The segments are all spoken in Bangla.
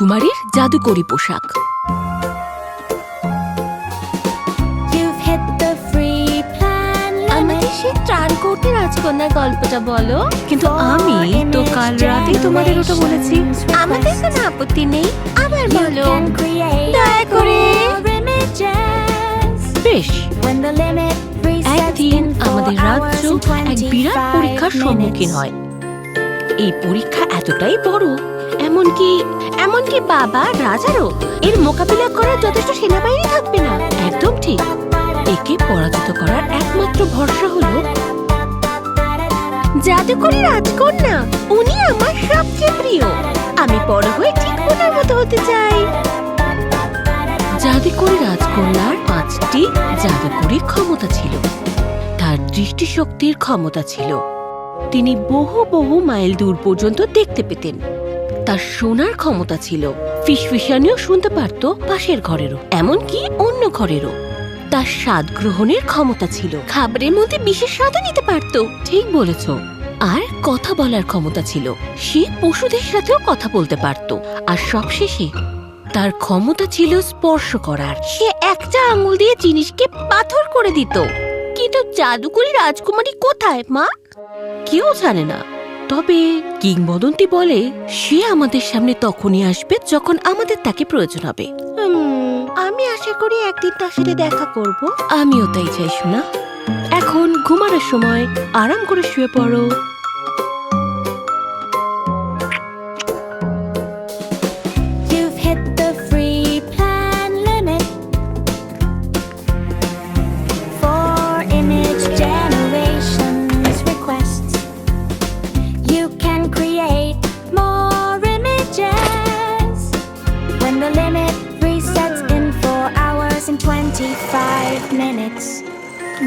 রাজকুমারীর জাদুকরি পোশাক। আমাদের সেই ত্রাণকর্তী রাজকন্যার গল্পটা বলো। কিন্তু আমি তো কাল রাতে তোমাদের ওটা বলেছি। আমাদের কোনো আপত্তি নেই, আবার বলো দয়া করে। বেশ, একদিন আমাদের রাজ্য এক বিরাট পরীক্ষার সম্মুখীন হয়। এই পরীক্ষা এতটাই বড়, এমনকি বাবা রাজারও এর মোকাবিলা করার যথেষ্ট সেনাবাহিনী থাকবে না। একদম ঠিক। একে পরাজিত করার একমাত্র ভরসা হলো জাদুকরি রাজকন্যা। উনি আমার সবচেয়ে প্রিয়। আমি বড় হয়ে ঠিক ওনার মতো হতে চাই। জাদুকরি রাজকন্যার 5টি জাদুকরি ক্ষমতা ছিল। তার দৃষ্টিশক্তির ক্ষমতা ছিল। তিনি বহু বহু মাইল দূর পর্যন্ত দেখতে পেতেন। তার শোনার ক্ষমতা ছিল। ফিসফিসানিও শুনতে পারত পাশের ঘরেরও, এমনকি অন্য ঘরেরও। তার স্বাদ গ্রহণের ক্ষমতা ছিল। খাবারের মধ্যে বিশেষ স্বাদও নিতে পারত। ঠিক বলেছ। আর কথা বলার ক্ষমতা ছিল। সে পশুদের সাথেও কথা বলতে পারত। আর সবশেষে তার ক্ষমতা ছিল স্পর্শ করার। সে একটা আঙুল দিয়ে জিনিসকে পাথর করে দিত। কিন্তু জাদুকরি রাজকুমারী কোথায় মা? কেউ জানে না। তবে কিংবদন্তি বলে সে আমাদের সামনে তখনই আসবে যখন আমাদের তাকে প্রয়োজন হবে। আমি আশা করি একদিন তার সাথে দেখা করব। আমিও তাই চাই শোনা। এখন ঘুমানোর সময় আরাম করে শুয়ে পড়ো।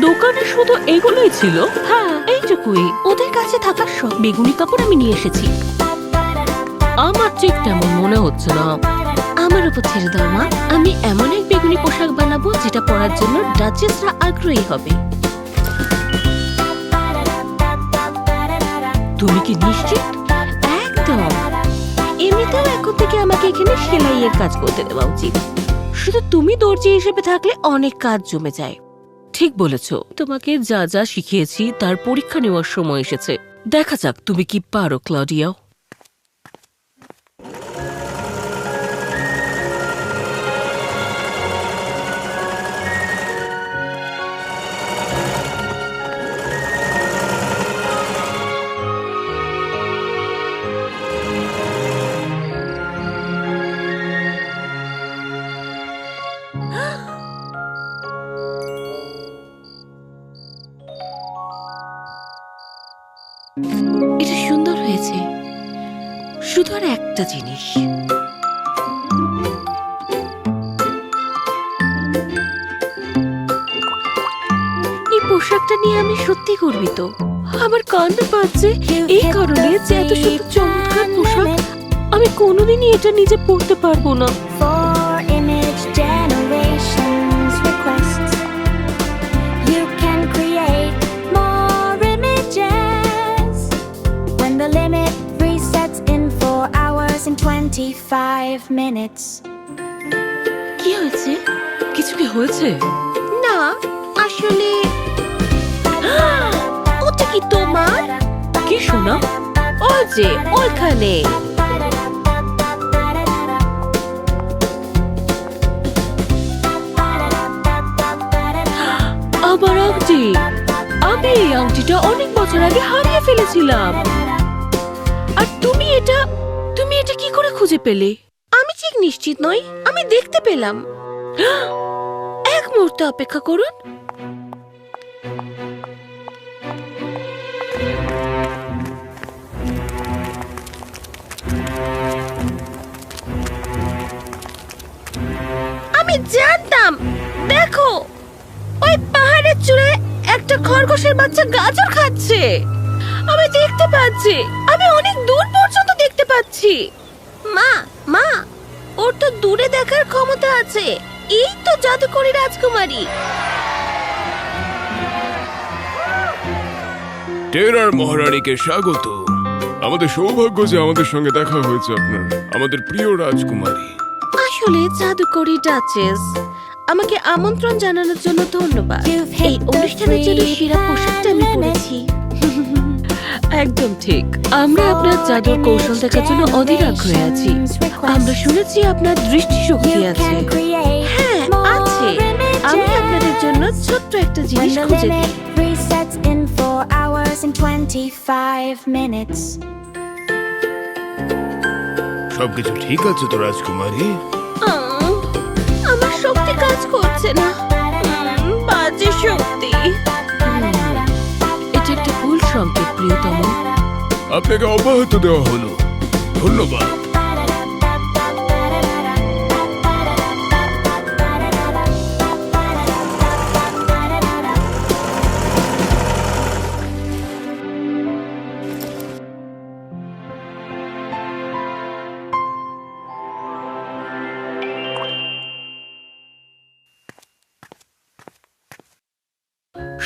দোকানে শুধু এগুলোই ছিল? হ্যাঁ, এইটুকুই। ওদের কাছে থাকা সব বেগুনি কাপড় আমি নিয়ে এসেছি। আমার ঠিক তেমন মনে হচ্ছে না। আমার উপর ছেড়ে দাও মা। আমি এমন এক বেগুনি পোশাক বানাবো যেটা পরার জন্য ডাচেসরা আগ্রহী হবে। তুমি কি নিশ্চিত? একদম। এমনিতেও এখন থেকে আমাকে এখানে সেলাইয়ের কাজ করতে দেওয়া উচিত। শুধু তুমি দর্জি হিসেবে থাকলে অনেক কাজ জমে যায়। ঠিক বলেছ। তোমাকে যা যা শিখিয়েছি তার পরীক্ষা নেওয়ার সময় এসেছে। দেখা যাক তুমি কি পারো, ক্লডিয়া। এটা সুন্দর হয়েছে। শুধু আর একটা জিনিস। এই পোশাকটা নিয়ে আমি সত্যি গর্বিত। আমার কান্ড পাচ্ছে এই কারণে যে এত সুন্দর চমৎকার পোশাক আমি কোনোদিনই এটা নিজে পরতে পারবো না। কি হয়েছে? কিছু কি হয়েছে? না, আসলে ওটা কি তোমার? কি শোনা? ওই যে ওইখানে। আমার আংটি। আমি এই আংটিটা অনেক বছর আগে হারিয়ে ফেলেছিলাম। আর তুমি এটা কি করে খুঁজে পেলে? আমি ঠিক নিশ্চিত নই। আমি দেখতে পেলাম। এক মুহূর্ত অপেক্ষা করুন। আমি জানতাম। দেখো, ওই পাহাড়ের চূড়ায় একটা খরগোশের বাচ্চা গাজর খাচ্ছে। আমি দেখতে পাচ্ছি। আমি অনেক দূর পর্যন্ত দেখতে পাচ্ছি। মা, ওর তো দূরে দেখার ক্ষমতা আছে। এই তো জাদুকরি রাজকুমারী। টেরার মহারানীকে স্বাগত। আমাদের সৌভাগ্য যে আমাদের সঙ্গে দেখা হয়েছে আপনার, আমাদের প্রিয় রাজকুমারী। আসলে জাদুকরি ডাচেস, আমাকে আমন্ত্রণ জানানোর জন্য ধন্যবাদ। এই অনুষ্ঠানের জন্য সেরা পোশাকটা আমি পরেছি। একদম ঠিক। আমরা আপনার জাদুর কৌশল দেখার জন্য অধীর আগ্রহে আছি। আমরা শুনেছি আপনার দৃষ্টিশক্তি আছে। হ্যাঁ, আছে। আমি আপনাদের জন্য ছোট্ট একটা জিনিস খুঁজে দিই। Resets in 4 hours and 25 minutes. সবকিছু ঠিক আছে তো রাজকুমারী? আমার শক্তি কাজ করছে না। বাজে শক্তি। এটা একটা ভুল সংকেত, প্রিয়তম। আপনাকে অব্যাহত দেওয়া হলো। ধন্যবাদ।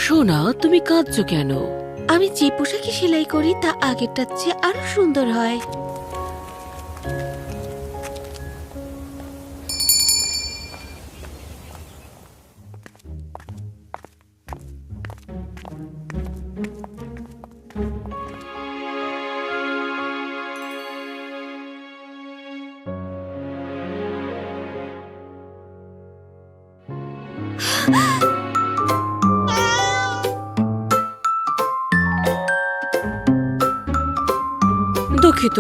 সোনা, তুমি কাঁদছো কেন? আমি যে পোশাকে সেলাই করি তা আগেরটার চেয়ে আরো সুন্দর হয়। দুঃখিত,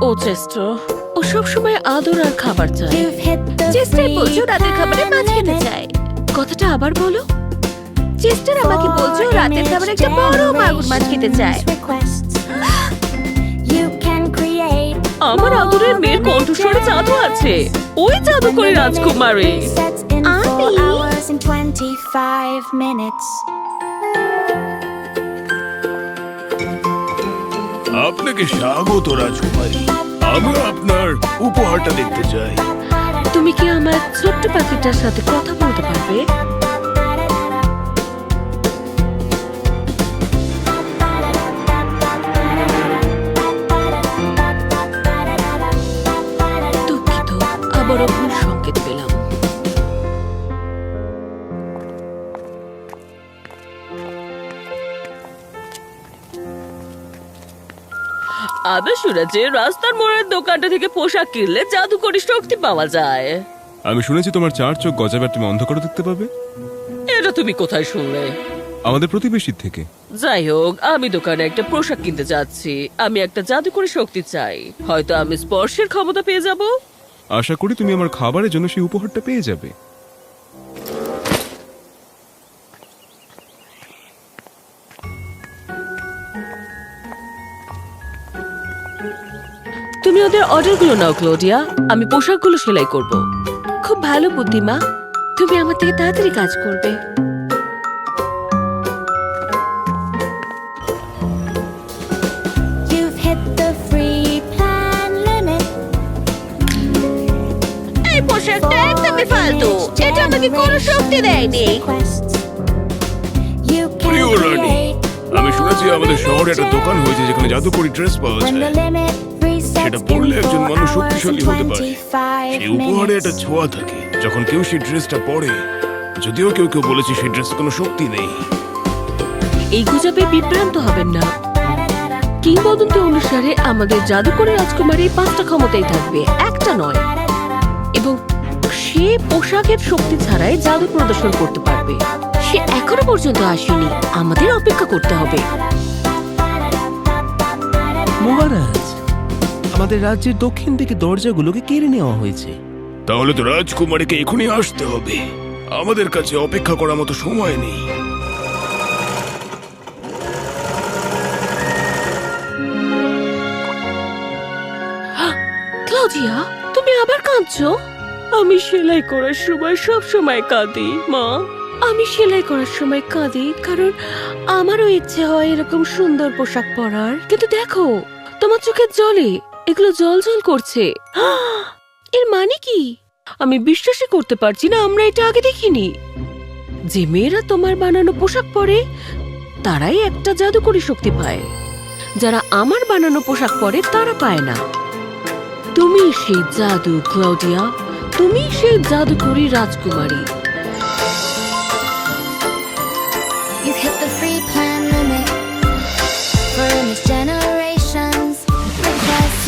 ও চেস্টার। ও সবসময় আদর আর খাবার চায়। You've hit the চেস্টার বলছে ও free রাতের খাবারে মাছ খেতে planet. চায়। কথাটা আবার বলো। চেস্টার আমাকে বলছে ও রাতের খাবারে একটা বড় মাগুর মাছ খেতে চায়। Requests. You can create আমার আদরের মেয়ের কণ্ঠস্বরে জাদু আছে। ওই জাদুকরি রাজকুমারী। Resets in 4 আমি? hours and 25 minutes. আপনাকে স্বাগত রাজকুমারী। আমরা আপনার উপহারটা দেখতে চাই। তুমি কি আমার ছোট্ট পাখিটার সাথে কথা বলতে পারবে? দুঃখিত, আবারও ভুল সংকেত পেলাম। আমি শুনেছি রাস্তার মোড়ের দোকানটা থেকে পোশাক কিনলে জাদুকরি শক্তি পাওয়া যায়। আমি শুনেছি তোমার 4 চোখ গজাবে, তুমি অন্ধকারও দেখতে পাবে। এটা তুমি কোথায় শুনলে? আমাদের প্রতিবেশীর থেকে। যাই হোক, আমি দোকানে একটা পোশাক কিনতে যাচ্ছি। আমি একটা জাদুকরি শক্তি চাই। হয়তো আমি স্পর্শের ক্ষমতা পেয়ে যাব। আশা করি তুমি আমার খাবারের জন্য সেই উপহারটা পেয়ে যাবে। তুমি ওদের অর্ডারগুলো নাও, ক্লোডিয়া। আমি পোশাকগুলো সেলাই করব। খুব ভালো বুদ্ধি, মা। তুমি আমার থেকে তাড়াতাড়ি কাজ করবে। You've hit the free plan limit. এই পোশাকটা একদমই ফালতু। এটা আমাকে কোনো শক্তি দেয়নি। Requests. You প্রিয় can রানী, create আমি শুনেছি আমাদের শহরে একটা দোকান হয়েছে যেখানে জাদুকরি ড্রেস পাওয়া when the যায়। limit সেটা resets পরলে in একজন 4 মানুষ hours শক্তিশালী and হতে পারে। 25 সেই উপহারে একটা minutes. ছোঁয়া থাকে যখন কেউ সেই ড্রেসটা পরে। যদিও কেউ কেউ বলেছে সেই ড্রেসে কোনো শক্তি নেই। এই গুজবে বিভ্রান্ত হবেন না। কিংবদন্তি অনুসারে আমাদের জাদুকরি রাজকুমারীর 5টা ক্ষমতাই থাকবে, একটা নয়। এবং সে পোশাকের শক্তি ছাড়াই জাদু প্রদর্শন করতে পারবে। সে এখনো পর্যন্ত আসেনি, আমাদের অপেক্ষা করতে হবে। মহারাজ, আমাদের রাজ্যের দক্ষিণ দিকে দরজাগুলোকে কেড়ে নেওয়া হয়েছে। তাহলে তো রাজকুমারীকে এখনই আসতে হবে। আমাদের কাছে অপেক্ষা করার মতো সময় নেই। ক্লাউডিয়া, তুমি আবার কাঁদছো? আমি সেলাই করার সময় সব সময় কাঁদি, মা। আমি সেলাই করার সময় কাঁদি কারণ আমারও ইচ্ছে হয় এরকম সুন্দর পোশাক পরার। কিন্তু দেখো, তোমার চোখের জলে এগুলো জল করছে। এর মানে কি? আমি বিশ্বাসই করতে পারছি না, আমরা এটা আগে দেখিনি। যে মেয়েরা তোমার বানানো পোশাক পরে তারাই একটা জাদুকরি শক্তি পায়। যারা আমার বানানো পোশাক পরে তারা পায় না। তুমি সেই জাদু ক্লাউডিয়া, তুমি সেই জাদুকরী রাজকুমারী। You've hit the free plan limit for image generations. Request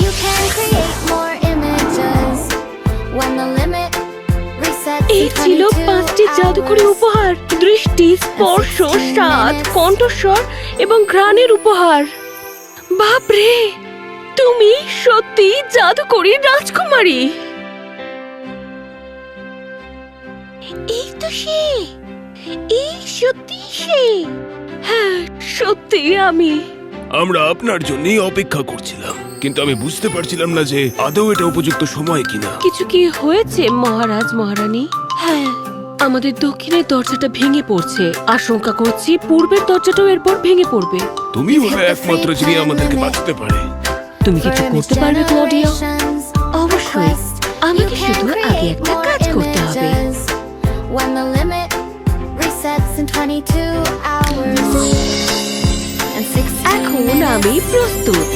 you can create more images when the limit resets. এই ছিল 5টি জাদুকরী উপহার, দৃষ্টি, স্পর্শ, স্বাদ, কণ্ঠস্বর এবং ঘ্রাণের উপহার। বাপরে, তুমি সত্যি জাদুকরী রাজকুমারী। এই তো সে, এই সত্যি সে। হ্যাঁ, সত্যি আমি। আমরা আপনার জন্যই অপেক্ষা করছিলাম, কিন্তু আমি বুঝতে পারছিলাম না যে আদৌ এটা উপযুক্ত সময় কিনা। কিছু কি হয়েছে মহারাজ মহারানী? হ্যাঁ, আমাদের দক্ষিণের দরজাটা ভেঙে পড়ছে। আশঙ্কা করছি পূর্বের দরজাটাও এরপর ভেঙে পড়বে। তুমি হলে একমাত্র যিনি আমাদেরকে বাঁচাতে পারে। তুমি কিছু করতে পারবে ক্লডিয়া? অবশ্যই, আমাকে শুধু আগে একটা কাজ করতে হবে। When the limit resets in 22 hours and 16 এখন আমি প্রস্তুত।